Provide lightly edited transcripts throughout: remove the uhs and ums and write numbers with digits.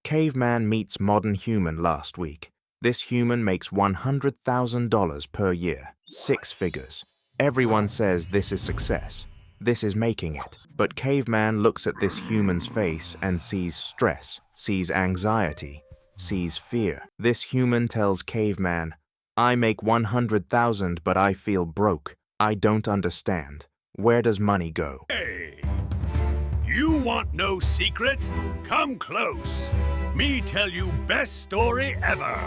Caveman meets modern human last week. This human makes $100,000 per year, 6 figures. Everyone says this is success. This is making it. But Caveman looks at this human's face and sees stress, sees anxiety, sees fear. This human tells Caveman, "I make 100,000 but I feel broke. I don't understand. Where does money go?" Hey, you want no secret? Come close. Me tell you best story ever.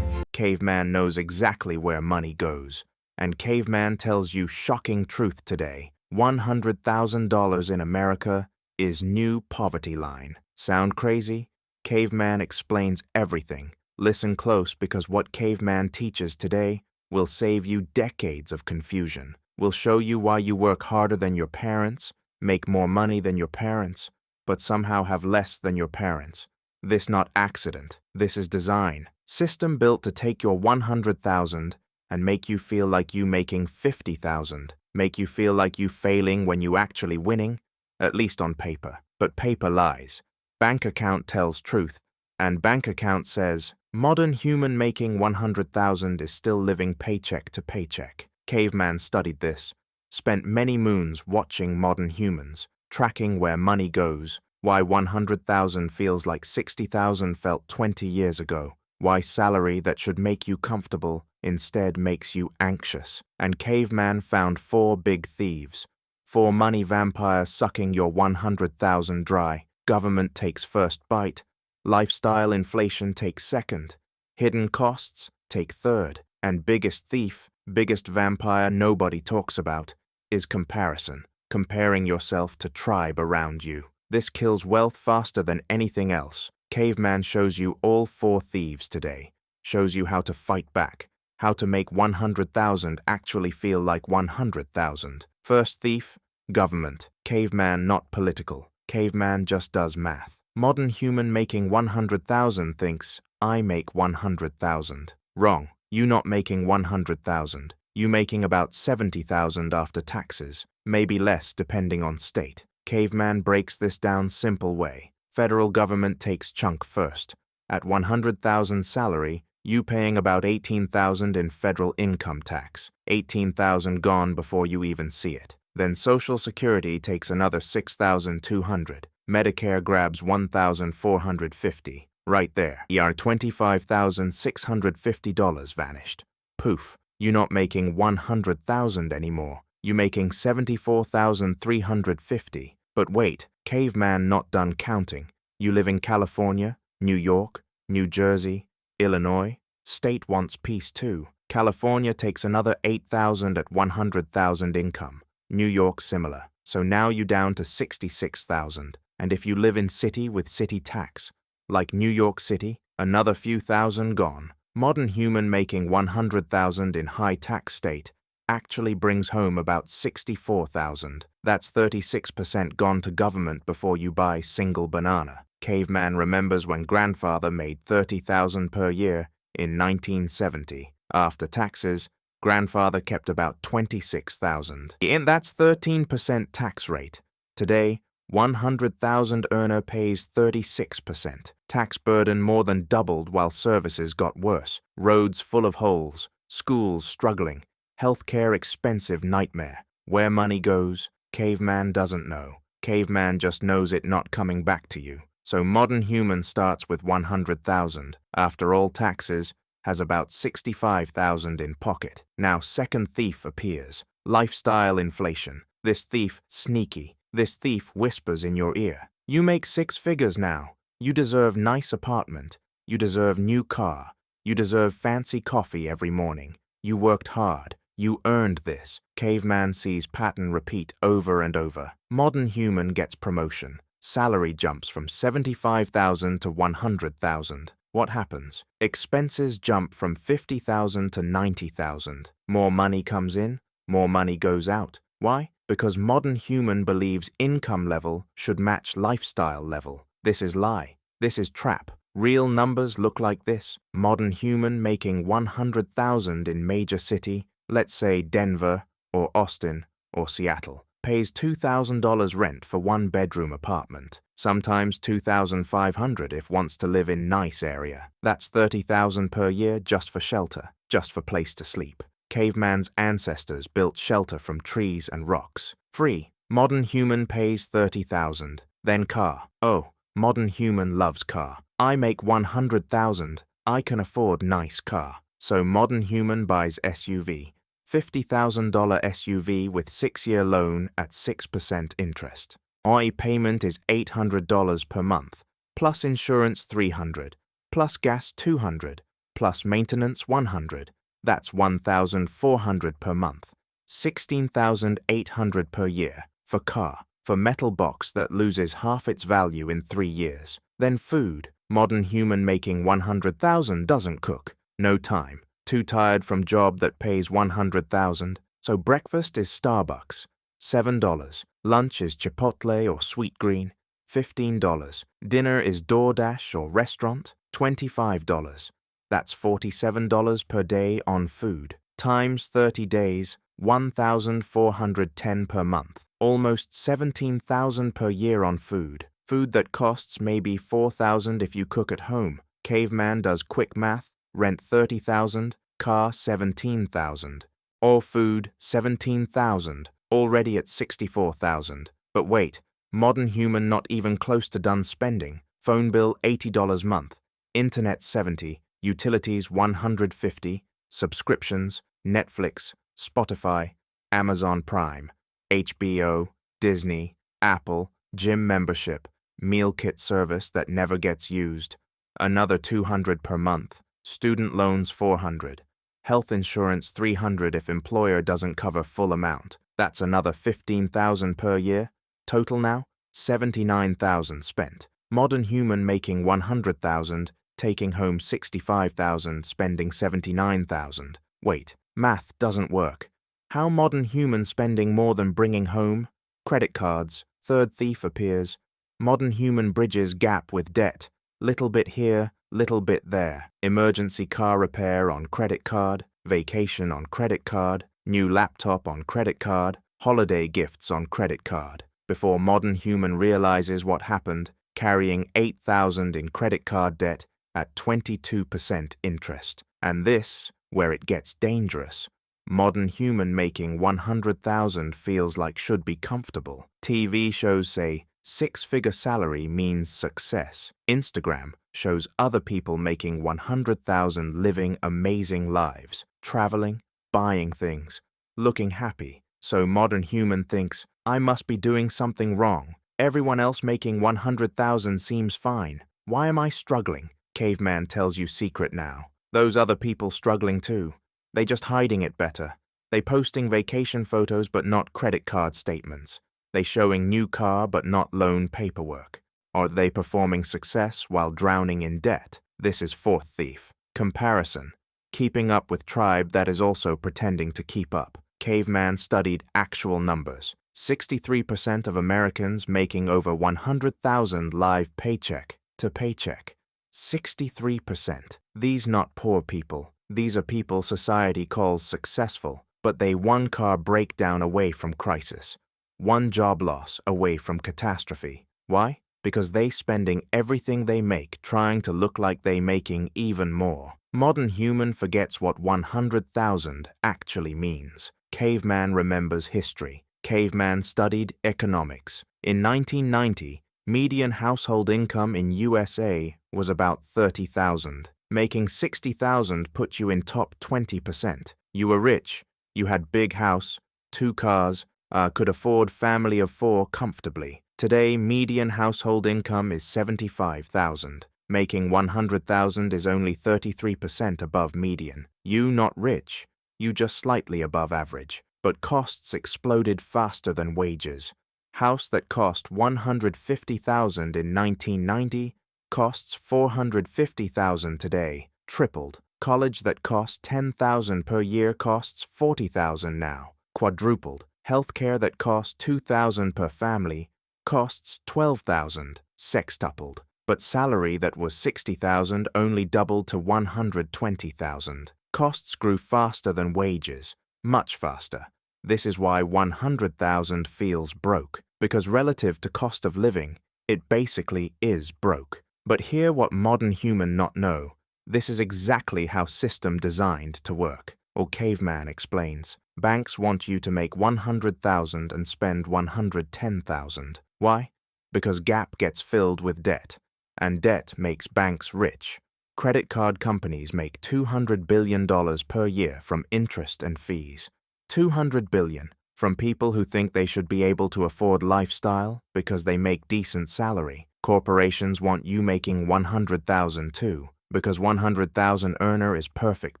Caveman knows exactly where money goes. And Caveman tells you shocking truth today. $100,000 in America is new poverty line. Sound crazy? Caveman explains everything. Listen close, because what Caveman teaches today will save you decades of confusion. We'll show you why you work harder than your parents, make more money than your parents, but somehow have less than your parents. This not accident. This is design. System built to take your 100,000 and make you feel like you making 50,000. Make you feel like you failing when you actually winning, at least on paper. But paper lies. Bank account tells truth, and bank account says, modern human making 100,000 is still living paycheck to paycheck. Caveman studied this, spent many moons watching modern humans, tracking where money goes, why 100,000 feels like 60,000 felt 20 years ago, why salary that should make you comfortable instead makes you anxious. And Caveman found 4 big thieves, 4 money vampires sucking your 100,000 dry. Government takes first bite, lifestyle inflation takes second, hidden costs take third, and biggest thief, biggest vampire nobody talks about is comparison, comparing yourself to tribe around you. This kills wealth faster than anything else. Caveman shows you all 4 thieves today, shows you how to fight back, how to make 100,000 actually feel like 100,000. First thief, government. Caveman not political. Caveman just does math. Modern human making 100,000 thinks, I make 100,000. Wrong. You not making 100,000. You making about 70,000 after taxes, maybe less depending on state. Caveman breaks this down simple way. Federal government takes chunk first. At 100,000 salary, you paying about 18,000 in federal income tax. 18,000 gone before you even see it. Then Social Security takes another 6,200. Medicare grabs 1,450. Right there. Your $25,650 vanished. Poof. You not making 100,000 anymore. You making 74,350. But wait, Caveman not done counting. You live in California, New York, New Jersey, Illinois. State wants peace too. California takes another 8,000 at 100,000 income. New York similar. So now you down to 66,000. And if you live in city with city tax, like New York City, another few thousand gone. Modern human making 100,000 in high tax state actually brings home about 64,000. That's 36% gone to government before you buy single banana. Caveman remembers when grandfather made 30,000 per year in 1970. After taxes, grandfather kept about 26,000. And that's 13% tax rate. Today, 100,000 earner pays 36%. Tax burden more than doubled while services got worse. Roads full of holes, schools struggling, healthcare expensive nightmare. Where money goes, Caveman doesn't know. Caveman just knows it not coming back to you. So modern human starts with 100,000. After all taxes, has about 65,000 in pocket. Now second thief appears. Lifestyle inflation. This thief sneaky. This thief whispers in your ear. You make 6 figures now. You deserve nice apartment. You deserve new car. You deserve fancy coffee every morning. You worked hard. You earned this. Caveman sees pattern repeat over and over. Modern human gets promotion. Salary jumps from 75,000 to 100,000. What happens? Expenses jump from 50,000 to 90,000. More money comes in, more money goes out. Why? Because modern human believes income level should match lifestyle level. This is lie. This is trap. Real numbers look like this. Modern human making 100,000 in major city, let's say Denver or Austin or Seattle, pays $2,000 rent for 1-bedroom apartment. sometimes 2,500 if wants to live in nice area. That's 30,000 per year just for shelter, just for place to sleep. Caveman's ancestors built shelter from trees and rocks. Free. Modern human pays 30,000. Then car. Oh, modern human loves car. I make 100,000. I can afford nice car. So modern human buys SUV. $50,000 SUV with 6-year loan at 6% interest. My payment is $800 per month, plus insurance $300, plus gas $200, plus maintenance $100. That's $1,400 per month, $16,800 per year for car, for metal box that loses half its value in 3 years. Then food. Modern human making 100,000 doesn't cook. No time. Too tired from job that pays 100,000. So breakfast is Starbucks, $7. Lunch is Chipotle or Sweet Green, $15. Dinner is DoorDash or restaurant, $25. That's $47 per day on food. Times 30 days, 1,410 per month. Almost 17,000 per year on food. Food that costs maybe 4,000 if you cook at home. Caveman does quick math, rent 30,000, car 17,000. All food 17,000, already at 64,000. But wait, modern human not even close to done spending. Phone bill $80 month, internet $70, utilities $150, subscriptions, Netflix, Spotify, Amazon Prime, HBO, Disney, Apple, gym membership, meal kit service that never gets used, another $200 per month, student loans $400, health insurance $300 if employer doesn't cover full amount. That's another $15,000 per year. Total now, $79,000 spent. Modern human making 100,000, taking home 65,000, spending 79,000. Wait, math doesn't work. How modern human spending more than bringing home? Credit cards, third thief appears. Modern human bridges gap with debt. Little bit here, little bit there. Emergency car repair on credit card, vacation on credit card, new laptop on credit card, holiday gifts on credit card. Before modern human realizes what happened, carrying 8,000 in credit card debt at 22% interest. And this, where it gets dangerous. Modern human making 100,000 feels like should be comfortable. TV shows say 6-figure salary means success. Instagram shows other people making 100,000 living amazing lives, traveling, buying things, looking happy. So modern human thinks, I must be doing something wrong. Everyone else making 100,000 seems fine. Why am I struggling? Caveman tells you secret now. Those other people struggling too. They just hiding it better. They posting vacation photos but not credit card statements. They showing new car but not loan paperwork. Or they performing success while drowning in debt. This is fourth thief. Comparison. Keeping up with tribe that is also pretending to keep up. Caveman studied actual numbers. 63% of Americans making over 100,000 live paycheck to paycheck. 63%. These not poor people. These are people society calls successful, but they one car breakdown away from crisis. One job loss away from catastrophe. Why? Because they spending everything they make trying to look like they making even more. Modern human forgets what 100,000 actually means. Caveman remembers history. Caveman studied economics. In 1990, median household income in USA was about 30,000. Making 60,000 put you in top 20%. You were rich. You had big house, 2 cars, could afford family of 4 comfortably. Today, median household income is 75,000. Making 100,000 is only 33% above median. You not rich. You just slightly above average. But costs exploded faster than wages. House that cost 150,000 in 1990 costs 450,000 today, tripled. College that cost 10,000 per year costs 40,000 now, quadrupled. Healthcare that cost 2,000 per family costs 12,000, sextupled. But salary that was 60,000 only doubled to 120,000. Costs grew faster than wages, much faster. This is why 100,000 feels broke, because relative to cost of living, It basically is broke. But hear what modern human not know. This is exactly how system designed to work. Or Caveman explains. Banks want you to make 100,000 and spend 110,000. Why? Because gap gets filled with debt, and debt makes banks rich. Credit card companies make $200 billion per year from interest and fees. $200 billion from people who think they should be able to afford lifestyle because they make decent salary. Corporations want you making 100,000 too, because 100,000 earner is perfect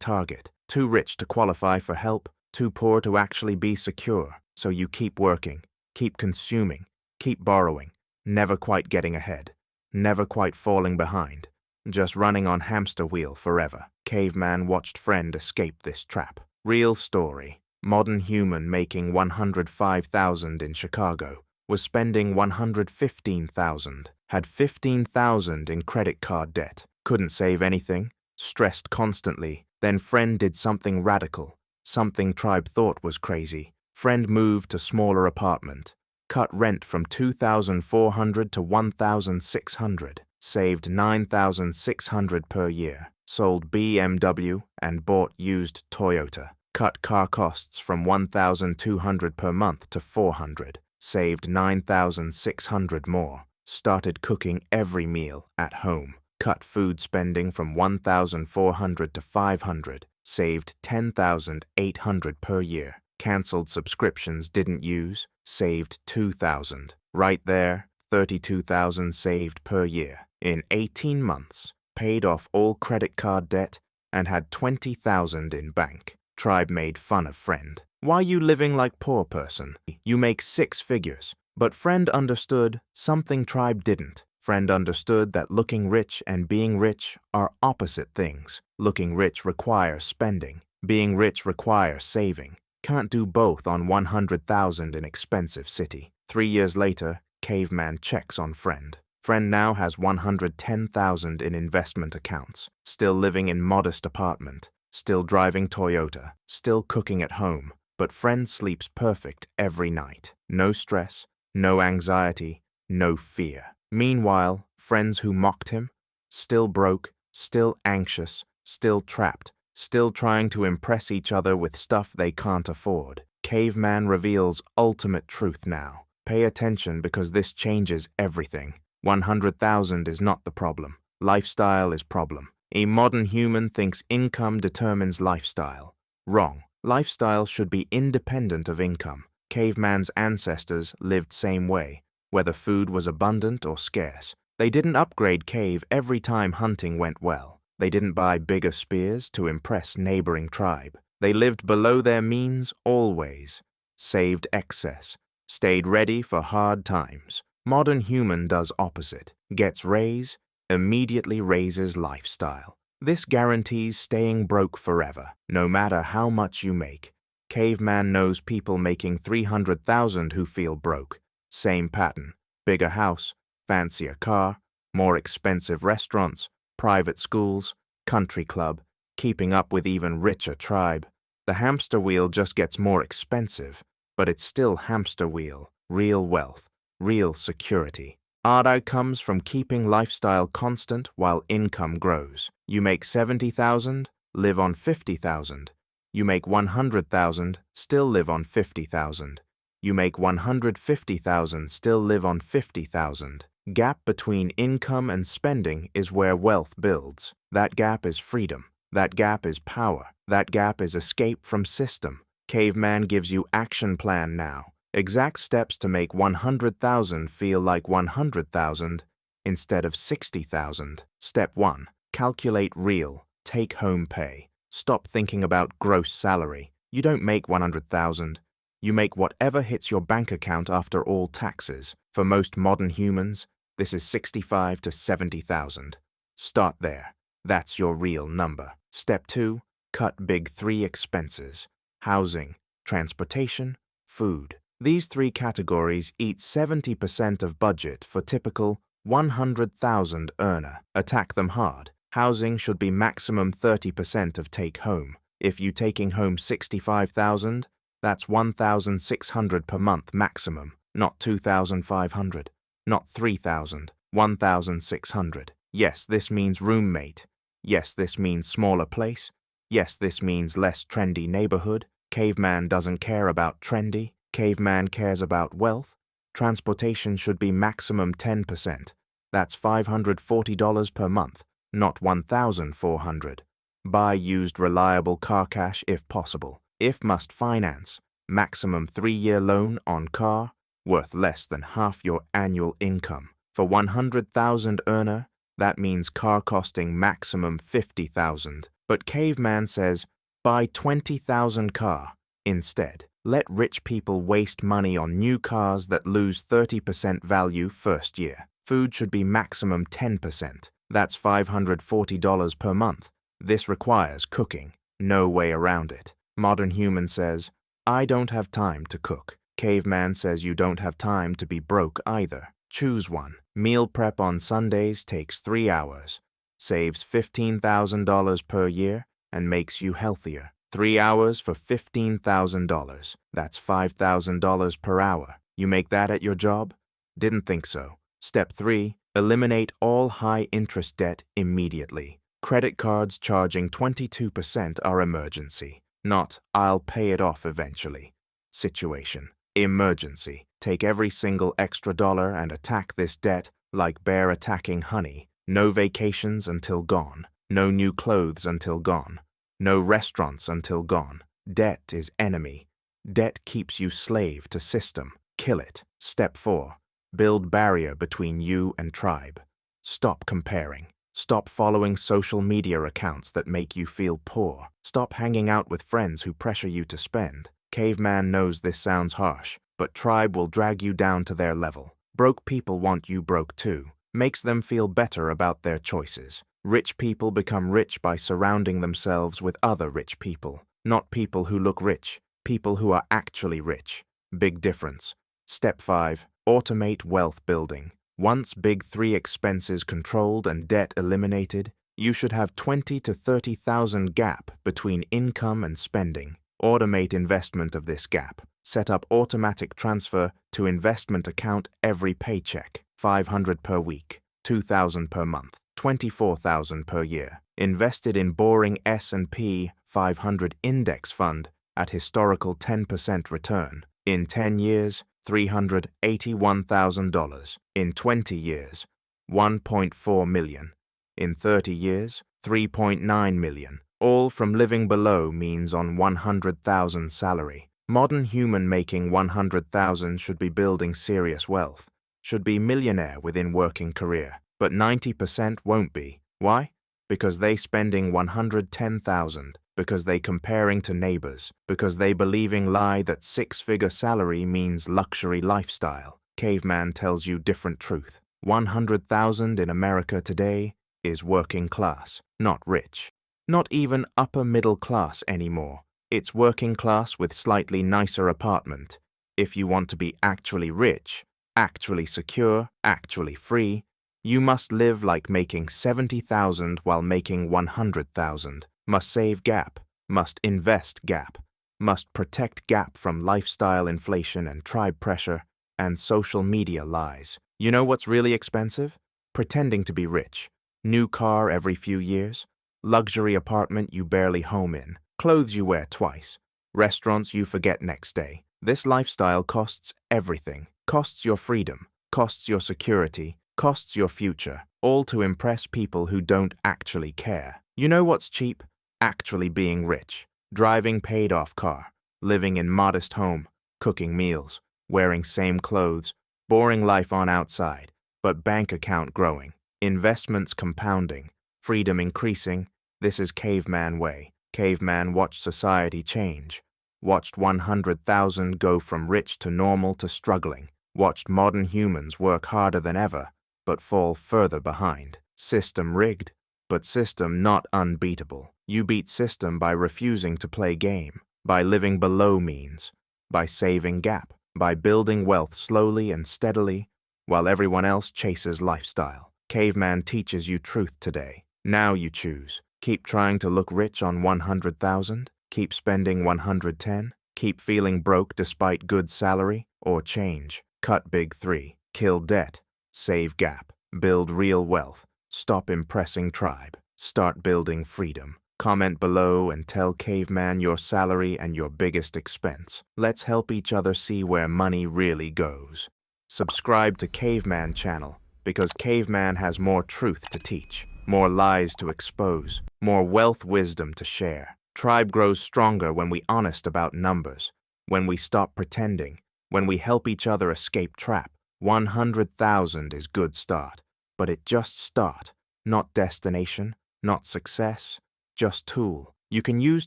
target. Too rich to qualify for help, too poor to actually be secure. So you keep working, keep consuming, keep borrowing, never quite getting ahead, never quite falling behind, just running on hamster wheel forever. Caveman watched friend escape this trap. Real story. Modern human making 105,000 in Chicago was spending 115,000, had 15,000 in credit card debt, couldn't save anything, stressed constantly. Then friend did something radical, something tribe thought was crazy. Friend moved to smaller apartment, cut rent from $2,400 to $1,600, saved $9,600 per year, sold BMW and bought used Toyota, cut car costs from $1,200 per month to $400, saved $9,600 more, started cooking every meal at home, cut food spending from $1,400 to $500, saved $10,800 per year, cancelled subscriptions didn't use, saved $2,000. Right there, $32,000 saved per year. In 18 months, paid off all credit card debt and had $20,000 in bank. Tribe made fun of friend. Why you living like poor person? You make 6 figures. But friend understood something tribe didn't. Friend understood that looking rich and being rich are opposite things. Looking rich requires spending. Being rich requires saving. Can't do both on 100,000 in expensive city. 3 years later, Caveman checks on friend. Friend now has 110,000 in investment accounts. Still living in modest apartment. Still driving Toyota. Still cooking at home. But friend sleeps perfect every night. No stress, no anxiety, no fear. Meanwhile, friends who mocked him, still broke, still anxious, still trapped, still trying to impress each other with stuff they can't afford. Caveman reveals ultimate truth now. Pay attention because this changes everything. 100,000 is not the problem. Lifestyle is problem. A modern human thinks income determines lifestyle. Wrong. Lifestyle should be independent of income. Caveman's ancestors lived same way, whether food was abundant or scarce. They didn't upgrade cave every time hunting went well. They didn't buy bigger spears to impress neighboring tribe. They lived below their means always, saved excess, stayed ready for hard times. Modern human does opposite, gets raise, immediately raises lifestyle. This guarantees staying broke forever, no matter how much you make. Caveman knows people making 300,000 who feel broke. Same pattern. Bigger house, fancier car, more expensive restaurants, private schools, country club, keeping up with even richer tribe. The hamster wheel just gets more expensive, but it's still hamster wheel, real wealth, real security. Art comes from keeping lifestyle constant while income grows. You make 70,000, live on 50,000. You make 100,000, still live on 50,000. You make 150,000, still live on 50,000. Gap between income and spending is where wealth builds. That gap is freedom. That gap is power. That gap is escape from system. Caveman gives you action plan now. Exact steps to make 100,000 feel like 100,000 instead of 60,000. Step 1. Calculate real, take-home pay. Stop thinking about gross salary. You don't make 100,000. You make whatever hits your bank account after all taxes. For most modern humans, this is 65 to 70,000. Start there. That's your real number. Step 2. Cut big 3 expenses. Housing, transportation, food. These 3 categories eat 70% of budget for typical 100,000 earner. Attack them hard. Housing should be maximum 30% of take-home. If you taking home 65,000, that's 1,600 per month maximum, not 2,500. not 3,000, 1,600. Yes, this means roommate. Yes, this means smaller place. Yes, this means less trendy neighborhood. Caveman doesn't care about trendy. Caveman cares about wealth. Transportation should be maximum 10%. That's $540 per month, not $1,400. Buy used reliable car cash if possible. If must finance, maximum 3-year loan on car, worth less than half your annual income. For 100,000 earner, that means car costing maximum 50,000. But Caveman says, buy 20,000 car instead. Let rich people waste money on new cars that lose 30% value first year. Food should be maximum 10%. That's $540 per month. This requires cooking. No way around it. Modern human says, I don't have time to cook. Caveman says you don't have time to be broke either. Choose one. Meal prep on Sundays takes 3 hours, saves $15,000 per year, and makes you healthier. 3 hours for $15,000. That's $5,000 per hour. You make that at your job? Didn't think so. Step 3. Eliminate all high-interest debt immediately. Credit cards charging 22% are emergency, not I'll pay it off eventually. Situation. Emergency. Take every single extra dollar and attack this debt like bear attacking honey. No vacations until gone. No new clothes until gone. No restaurants until gone. Debt is enemy. Debt keeps you slave to system. Kill it. Step 4. Build barrier between you and tribe. Stop comparing. Stop following social media accounts that make you feel poor. Stop hanging out with friends who pressure you to spend. Caveman knows this sounds harsh, but tribe will drag you down to their level. Broke people want you broke too. Makes them feel better about their choices. Rich people become rich by surrounding themselves with other rich people. Not people who look rich, people who are actually rich. Big difference. Step 5. Automate wealth building. Once big 3 expenses controlled and debt eliminated, you should have 20 to 30,000 gap between income and spending. Automate investment of this gap. Set up automatic transfer to investment account every paycheck. 500 per week, 2,000 per month, 24,000 per year. Invested in boring S&P 500 index fund at historical 10% return. In 10 years, $381,000. In 20 years, $1.4 million. In 30 years, $3.9 million. All from living below means on 100,000 salary. Modern human making 100,000 should be building serious wealth, should be millionaire within working career, but 90% won't be. Why? Because they spending 110,000, because they comparing to neighbors, because they believing lie that 6-figure salary means luxury lifestyle. Caveman tells you different truth. 100,000 in America today is working class, not rich. Not even upper middle class anymore. It's working class with slightly nicer apartment. If you want to be actually rich, actually secure, actually free, you must live like making 70,000 while making 100,000. Must save gap, must invest gap, must protect gap from lifestyle inflation and tribe pressure and social media lies. You know what's really expensive? Pretending to be rich. New car every few years. Luxury apartment you barely home in. Clothes you wear twice. Restaurants you forget next day. This lifestyle costs everything. Costs your freedom. Costs your security. Costs your future. All to impress people who don't actually care. You know what's cheap? Actually being rich. Driving paid-off car. Living in modest home. Cooking meals. Wearing same clothes. Boring life on outside. But bank account growing. Investments compounding. Freedom increasing. This is Caveman way. Caveman watched society change. Watched 100,000 go from rich to normal to struggling. Watched modern humans work harder than ever, but fall further behind. System rigged, but system not unbeatable. You beat system by refusing to play game, by living below means, by saving gap, by building wealth slowly and steadily, while everyone else chases lifestyle. Caveman teaches you truth today. Now you choose. Keep trying to look rich on 100,000, keep spending 110, keep feeling broke despite good salary, or change. Cut big 3. Kill debt. Save gap. Build real wealth. Stop impressing tribe. Start building freedom. Comment below and tell Caveman your salary and your biggest expense. Let's help each other see where money really goes. Subscribe to Caveman channel because Caveman has more truth to teach, more lies to expose, more wealth wisdom to share. Tribe grows stronger when we honest about numbers, when we stop pretending, when we help each other escape trap. 100,000 is good start, but it just start, not destination, not success, just tool. You can use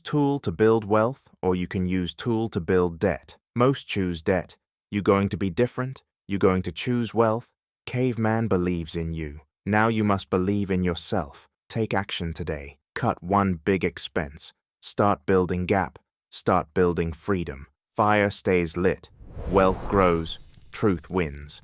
tool to build wealth or you can use tool to build debt. Most choose debt. You going to be different? You going to choose wealth? Caveman believes in you. Now you must believe in yourself. Take action today. Cut one big expense. Start building gap. Start building freedom. Fire stays lit. Wealth grows. Truth wins.